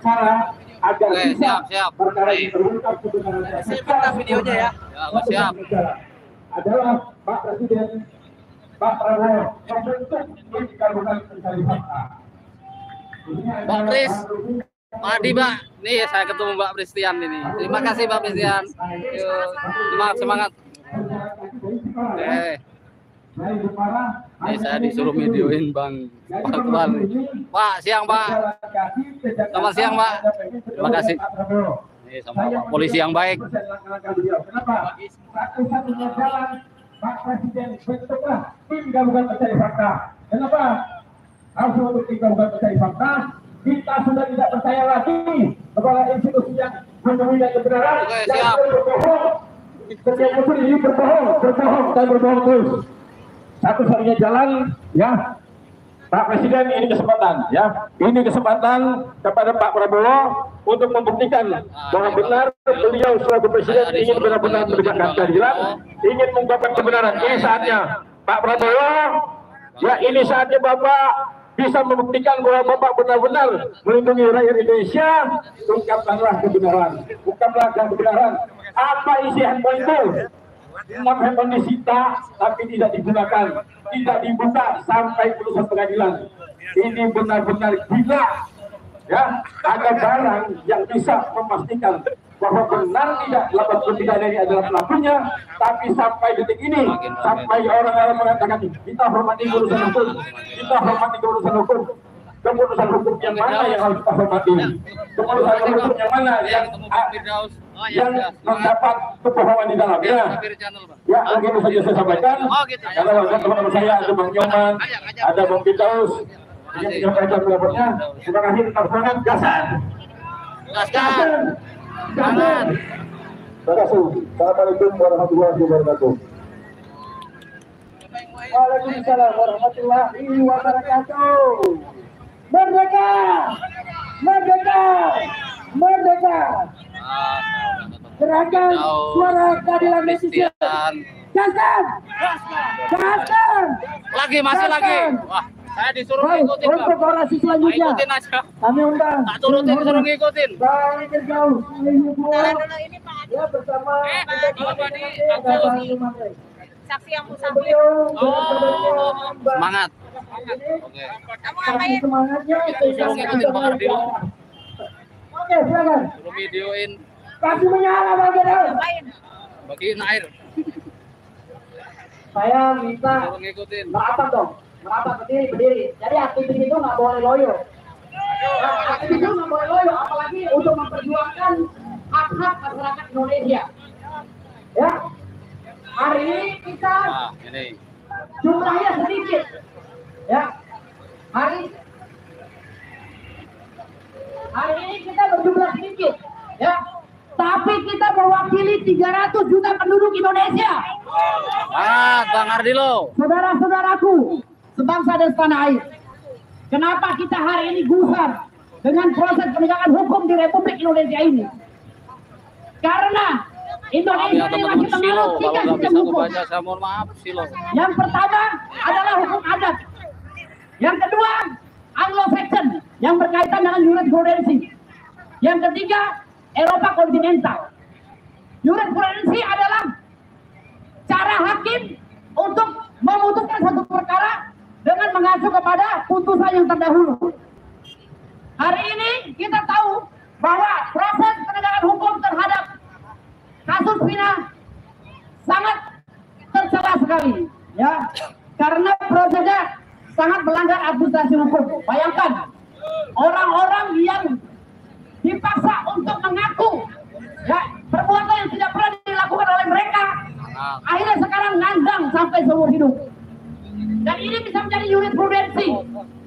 perkara agar bisa siap. perkara ini terungkap kebenarannya. Saya videonya ya. Siap. Adalah Pak Presiden Pak Prabowo membentuk tim gabungan pencari fakta. Pak Pris, Madi Mbak, nih saya ketemu Mbak Pristian ini. Terima kasih Mbak Pristian. Yuk, semangat. Ini saya disuruh videoin Bang Tuan. Pak, siang Pak. Selamat siang Pak. Terima kasih. Ini sama Pak polisi yang baik. Kenapa? Satu-satunya jalan Pak Presiden bentuklah tim gabungan pencari fakta. Kenapa? Harus untuk tim gabungan pencari fakta. Kita sudah tidak percaya lagi kepada institusi yang menemui kebenaran. Oke, siap. Setiap musuh ini berbohong terus. Satu-satunya jalan, ya, Pak Presiden, ini kesempatan, ya, ini kesempatan kepada Pak Prabowo untuk membuktikan bahwa benar beliau selaku Presiden ingin benar-benar menegakkan keadilan, ingin mengungkapkan kebenaran. Ini saatnya, Pak Prabowo, ya, ini saatnya Bapak bisa membuktikan bahwa Bapak benar-benar melindungi rakyat Indonesia. Ungkapkanlah kebenaran, apa isi handphone itu? 6 handphone disita tapi tidak digunakan, tidak dibuka sampai putusan pengadilan. Ini benar-benar gila, ya. Ada barang yang bisa memastikan bahwa benar tidak 83 ini adalah pelakunya, tapi sampai detik ini, sampai orang-orang mengatakan kita hormati urusan hukum, keputusan hukum yang mana yang harus kita hormati, keputusan hukum yang mana yang mendapat kebohongan di dalamnya. Ya, begitu saja saya sampaikan. Ada teman-teman saya, ada Bang Nyoman, ada Bang Firdaus yang menyampaikan pendapatnya. Terima kasih, tetap semangat, gaskan. Terima kasih. Assalamualaikum warahmatullahi wabarakatuh. Waalaikumsalam warahmatullahi wabarakatuh. Merdeka! Merdeka! Merdeka! Gerakan suara keadilan Indonesia. Gaskan! Gaskan! Masih lagi. Wah, saya disuruh ngikutin Bang. Untuk orasi selanjutnya, Ikutin aja. kami undang. Tak turutin, suruh ngikutin. Bang Firdaus, ya bersama saksi yang musafir. Semangat. Oke. Kamu ngapain? Semangatnya. Suruh ngikutin Bang Ardi. Oke, silakan. Suruh videoin. Kasih menyala Bang Firdaus. Ngapain? Bagiin air. Saya minta Suruh ngikutin. merapat dong. Merapat, berdiri. Jadi aktivis itu nggak boleh loyo. Aktivis itu nggak boleh loyo, apalagi untuk memperjuangkan hak-hak masyarakat Indonesia. Ya, hari ini kita Ini. jumlahnya sedikit. Ya, hari ini kita berjumlah sedikit. Ya, tapi kita mewakili 300 juta penduduk Indonesia. Bang Ardilo. Saudara-saudaraku, sebangsa dan setanah air. Kenapa kita hari ini gusar dengan proses penegakan hukum di Republik Indonesia ini? Karena Indonesia ini masih menganut tiga sistem hukum. Saya mohon maaf, Silo. Yang pertama adalah hukum adat. Yang kedua, Anglo-Saxon yang berkaitan dengan jurisprudensi. Yang ketiga, Eropa kontinental. Jurisprudensi adalah cara hakim untuk memutuskan satu perkara dengan mengacu kepada putusan yang terdahulu. Hari ini kita tahu bahwa proses penegakan hukum terhadap kasus Vina sangat tercela sekali, ya, karena prosesnya sangat melanggar administrasi hukum. Bayangkan orang-orang yang dipaksa untuk mengaku, ya, perbuatan yang tidak pernah dilakukan oleh mereka, akhirnya sekarang ngandang sampai seumur hidup. Dan ini bisa menjadi jurisprudensi,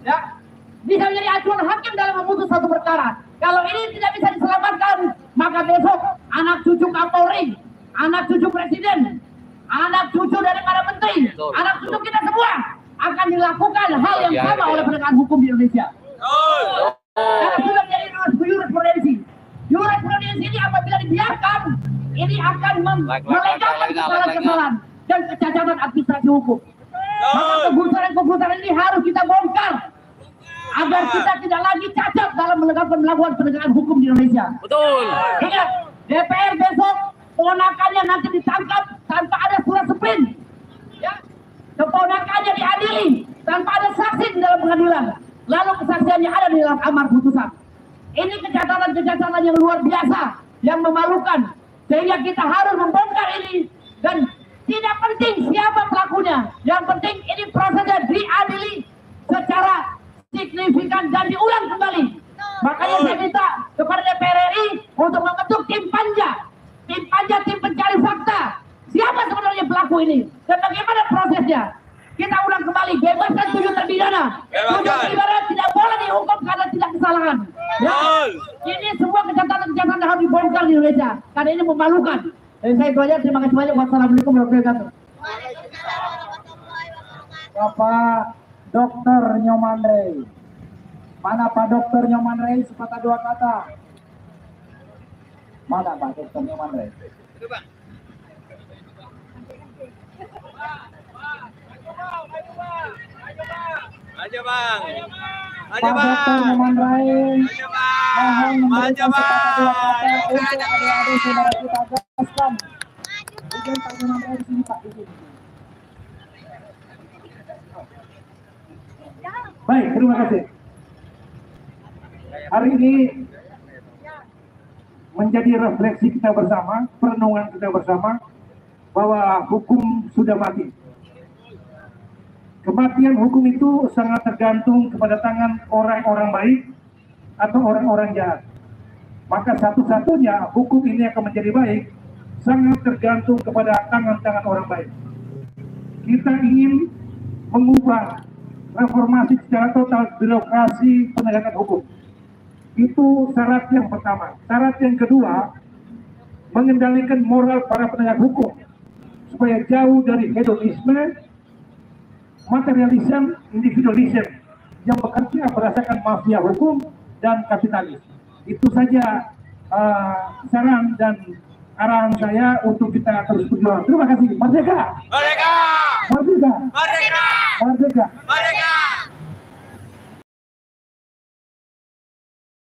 ya, bisa menjadi acuan hakim dalam memutus satu perkara. Kalau ini tidak bisa diselamatkan, maka besok anak cucu Kapolri, anak cucu Presiden, anak cucu dari para menteri, anak cucu kita semua akan dilakukan hal yang sama oleh penegakan hukum di Indonesia. Karena sudah menjadi jurisprudensi. Jurisprudensi ini apabila dibiarkan, ini akan melegalkan kesalahan-kesalahan dan kecacatan administrasi hukum. Maka kegusaran-kegusaran ini harus kita bongkar. agar kita tidak lagi cacat dalam melakukan penegakan hukum di Indonesia. Betul. Ingat, DPR besok keponakannya nanti ditangkap tanpa ada surat sprint. Ya. Keponakannya diadili tanpa ada saksi di dalam pengadilan. Lalu kesaksiannya ada di dalam amar putusan. Ini kejahatan-kejahatan yang luar biasa, yang memalukan. Sehingga kita harus membongkar ini. Dan tidak penting siapa pelakunya. Yang penting ini prosesnya diadili secara signifikan dan diulang kembali. Makanya saya minta kepada DPR RI untuk membentuk tim panja. Tim panja, tim pencari fakta. Siapa sebenarnya pelaku ini? Dan bagaimana prosesnya? Kita ulang kembali, bebaskan 7 terpidana. 7 terpidana tidak boleh dihukum karena tidak kesalahan. Ya. Ini semua kejahatan-kejahatan yang harus dibongkar di Indonesia. Karena ini memalukan. Dan saya itu aja, terima kasih banyak. Wassalamualaikum warahmatullahi wabarakatuh. Bapak Dr. Nyoman Rey. Mana Pak Dr. Nyoman Rey? Sepatah dua kata. Mana Pak Dr. Nyoman Rey? Aja bang. Pak Dr. Nyoman Rey. Mohon memberikan sepatah dua kata untuk adik-adik saudara kita gaskan. Izin Pak Nyoman Rey di sini Pak. Izin. Baik, terima kasih. Hari ini menjadi refleksi kita bersama, perenungan kita bersama, bahwa hukum sudah mati. Kematian hukum itu sangat tergantung kepada tangan orang-orang baik atau orang-orang jahat. Maka satu-satunya hukum ini akan menjadi baik sangat tergantung kepada tangan-tangan orang baik. Kita ingin mengubah reformasi secara total birokrasi penegakan hukum. Itu syarat yang pertama. Syarat yang kedua, mengendalikan moral para penegak hukum supaya jauh dari hedonisme, materialisme, individualisme yang bekerja berdasarkan mafia hukum dan kapitalis. Itu saja saran dan arahan saya untuk kita terus berjuang. Terima kasih. Merdeka! Merdeka! Merdeka! Merdeka! Merdeka! Merdeka!